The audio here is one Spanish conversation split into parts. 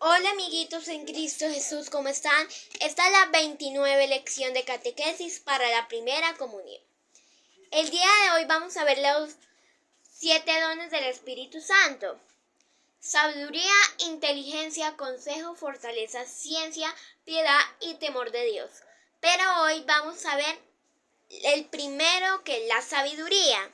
Hola amiguitos en Cristo Jesús, ¿cómo están? Esta es la 29 lección de catequesis para la primera comunión. El día de hoy vamos a ver los 7 dones del Espíritu Santo. Sabiduría, inteligencia, consejo, fortaleza, ciencia, piedad y temor de Dios. Pero hoy vamos a ver el primero, que es la sabiduría.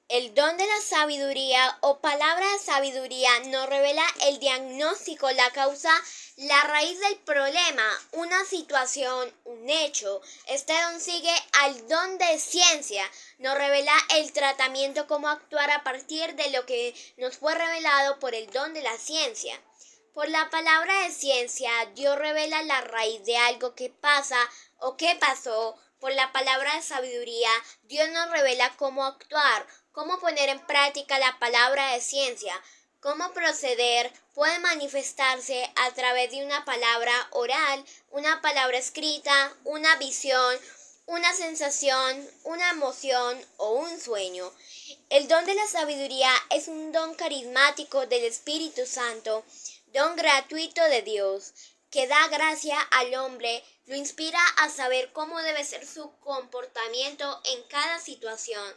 El don de la sabiduría o palabra de sabiduría nos revela el diagnóstico, la causa, la raíz del problema, una situación, un hecho. Este don sigue al don de ciencia, nos revela el tratamiento, cómo actuar a partir de lo que nos fue revelado por el don de la ciencia. Por la palabra de ciencia, Dios revela la raíz de algo que pasa o que pasó. Por la palabra de sabiduría, Dios nos revela cómo actuar, cómo poner en práctica la palabra de ciencia, cómo proceder puede manifestarse a través de una palabra oral, una palabra escrita, una visión, una sensación, una emoción o un sueño. El don de la sabiduría es un don carismático del Espíritu Santo, don gratuito de Dios, que da gracia al hombre, lo inspira a saber cómo debe ser su comportamiento en cada situación,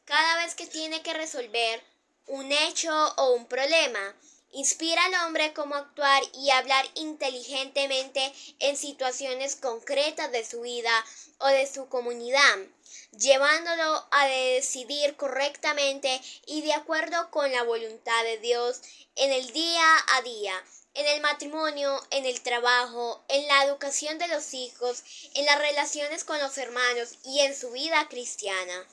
cada vez que tiene que resolver un hecho o un problema. Inspira al hombre cómo actuar y hablar inteligentemente en situaciones concretas de su vida o de su comunidad, llevándolo a decidir correctamente y de acuerdo con la voluntad de Dios en el día a día, en el matrimonio, en el trabajo, en la educación de los hijos, en las relaciones con los hermanos y en su vida cristiana.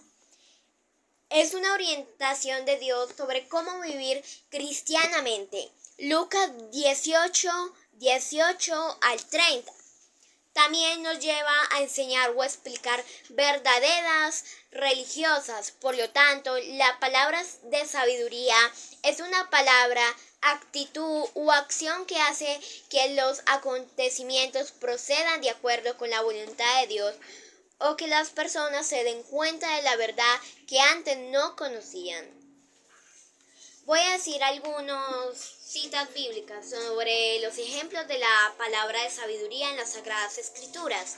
Es una orientación de Dios sobre cómo vivir cristianamente. Lucas 18 al 30. También nos lleva a enseñar o explicar verdades religiosas. Por lo tanto, la palabra de sabiduría es una palabra, actitud u acción que hace que los acontecimientos procedan de acuerdo con la voluntad de Dios, o que las personas se den cuenta de la verdad que antes no conocían. Voy a decir algunas citas bíblicas sobre los ejemplos de la palabra de sabiduría en las Sagradas Escrituras.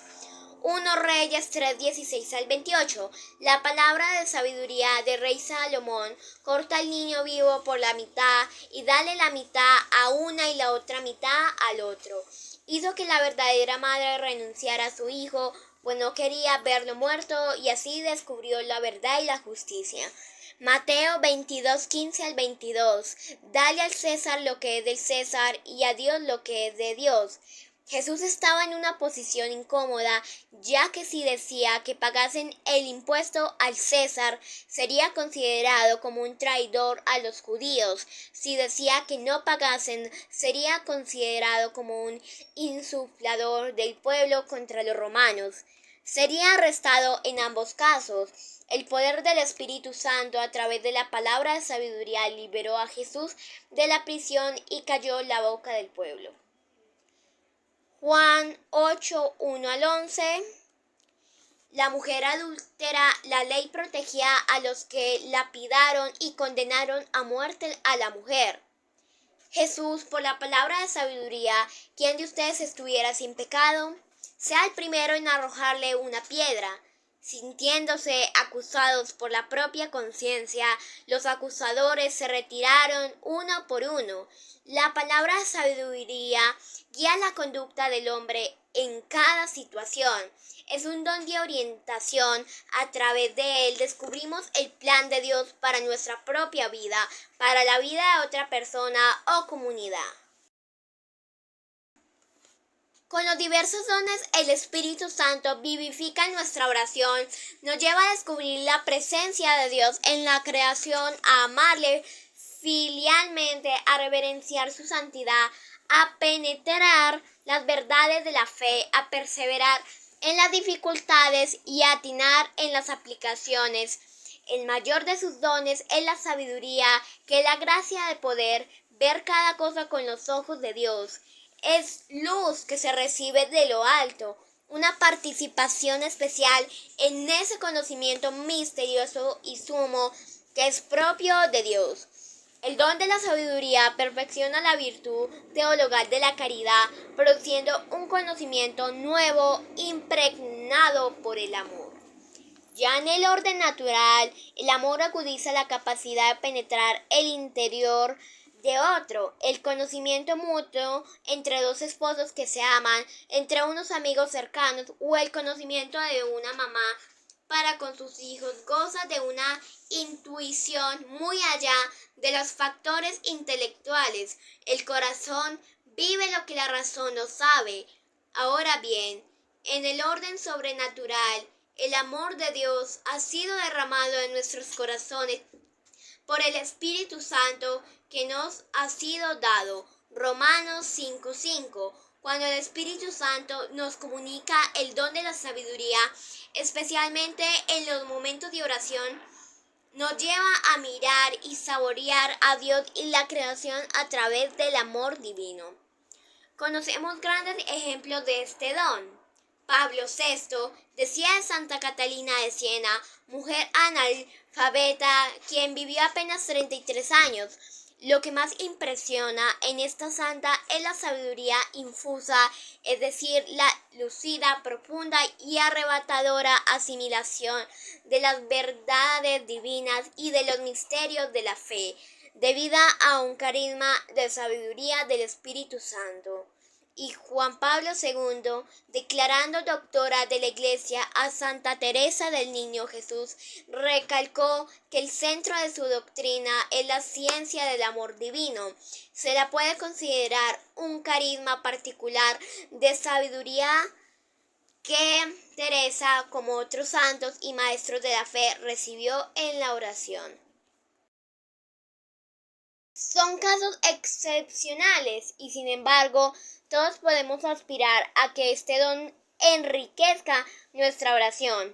1 Reyes 3:16 al 28. La palabra de sabiduría del rey Salomón: corta al niño vivo por la mitad y dale la mitad a una y la otra mitad al otro. Hizo que la verdadera madre renunciara a su hijo, pues no quería verlo muerto, y así descubrió la verdad y la justicia. Mateo 22:15 al 22. Dale al César lo que es del César y a Dios lo que es de Dios. Jesús estaba en una posición incómoda, ya que si decía que pagasen el impuesto al César, sería considerado como un traidor a los judíos. Si decía que no pagasen, sería considerado como un insuflador del pueblo contra los romanos. Sería arrestado en ambos casos. El poder del Espíritu Santo a través de la palabra de sabiduría liberó a Jesús de la prisión y cayó la boca del pueblo. Juan 8:1 al 11. La mujer adúltera, la ley protegía a los que lapidaron y condenaron a muerte a la mujer. Jesús, por la palabra de sabiduría, ¿quién de ustedes estuviera sin pecado? Sea el primero en arrojarle una piedra. Sintiéndose acusados por la propia conciencia, los acusadores se retiraron uno por uno. La palabra de sabiduría guía la conducta del hombre en cada situación. Es un don de orientación. A través de él descubrimos el plan de Dios para nuestra propia vida, para la vida de otra persona o comunidad. Con los diversos dones, el Espíritu Santo vivifica nuestra oración, nos lleva a descubrir la presencia de Dios en la creación, a amarle filialmente, a reverenciar su santidad, a penetrar las verdades de la fe, a perseverar en las dificultades y a atinar en las aplicaciones. El mayor de sus dones es la sabiduría, que es la gracia de poder ver cada cosa con los ojos de Dios. Es luz que se recibe de lo alto, una participación especial en ese conocimiento misterioso y sumo que es propio de Dios. El don de la sabiduría perfecciona la virtud teologal de la caridad, produciendo un conocimiento nuevo impregnado por el amor. Ya en el orden natural, el amor agudiza la capacidad de penetrar el interior de otro, el conocimiento mutuo entre dos esposos que se aman, entre unos amigos cercanos o el conocimiento de una mamá para con sus hijos goza de una intuición muy allá de los factores intelectuales. El corazón vive lo que la razón no sabe. Ahora bien, en el orden sobrenatural, el amor de Dios ha sido derramado en nuestros corazones por el Espíritu Santo que nos ha sido dado. Romanos 5:5. Cuando el Espíritu Santo nos comunica el don de la sabiduría, especialmente en los momentos de oración, nos lleva a mirar y saborear a Dios y la creación a través del amor divino. Conocemos grandes ejemplos de este don. Pablo VI decía de Santa Catalina de Siena, mujer analfabeta, quien vivió apenas 33 años: lo que más impresiona en esta santa es la sabiduría infusa, es decir, la lucida, profunda y arrebatadora asimilación de las verdades divinas y de los misterios de la fe, debida a un carisma de sabiduría del Espíritu Santo. Y Juan Pablo II, declarando doctora de la Iglesia a Santa Teresa del Niño Jesús, recalcó que el centro de su doctrina es la ciencia del amor divino. Se la puede considerar un carisma particular de sabiduría que Teresa, como otros santos y maestros de la fe, recibió en la oración. Son casos excepcionales y, sin embargo, todos podemos aspirar a que este don enriquezca nuestra oración.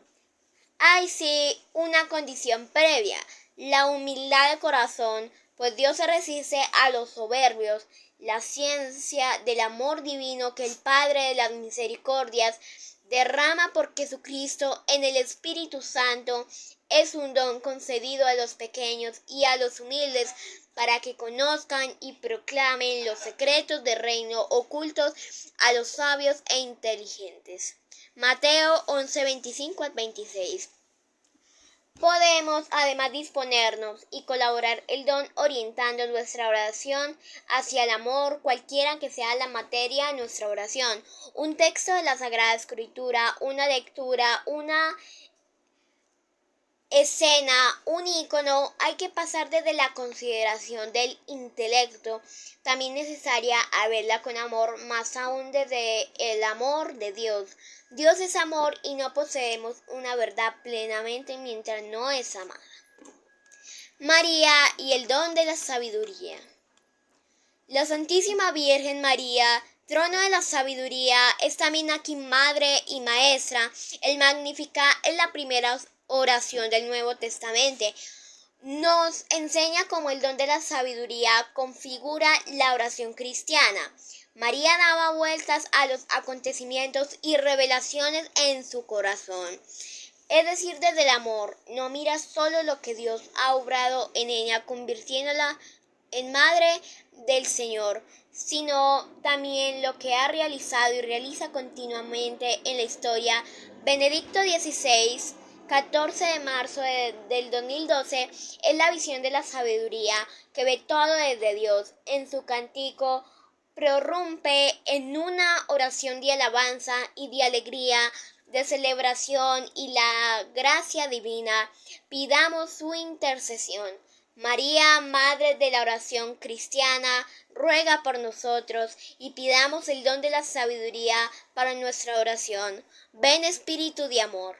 Hay sí una condición previa: la humildad de corazón, pues Dios se resiste a los soberbios. La ciencia del amor divino que el Padre de las misericordias derrama por Jesucristo en el Espíritu Santo es un don concedido a los pequeños y a los humildes para que conozcan y proclamen los secretos del reino ocultos a los sabios e inteligentes. Mateo 11:25-26. Podemos además disponernos y colaborar el don orientando nuestra oración hacia el amor, cualquiera que sea la materia de nuestra oración: un texto de la Sagrada Escritura, una lectura, una escena, un icono. Hay que pasar desde la consideración del intelecto, también necesaria, a verla con amor, más aún desde el amor de Dios. Dios es amor y no poseemos una verdad plenamente mientras no es amada. María y el don de la sabiduría. La Santísima Virgen María, trono de la sabiduría, es también aquí madre y maestra. El Magnificat es la primera oración del Nuevo Testamento. Nos enseña cómo el don de la sabiduría configura la oración cristiana. María daba vueltas a los acontecimientos y revelaciones en su corazón. Es decir, desde el amor, no mira solo lo que Dios ha obrado en ella, convirtiéndola en madre del Señor, sino también lo que ha realizado y realiza continuamente en la historia. Benedicto XVI, 14 de marzo del 2012, es la visión de la sabiduría que ve todo desde Dios. En su cántico prorrumpe en una oración de alabanza y de alegría, de celebración y la gracia divina. Pidamos su intercesión. María, Madre de la oración cristiana, ruega por nosotros y pidamos el don de la sabiduría para nuestra oración. Ven, Espíritu de amor.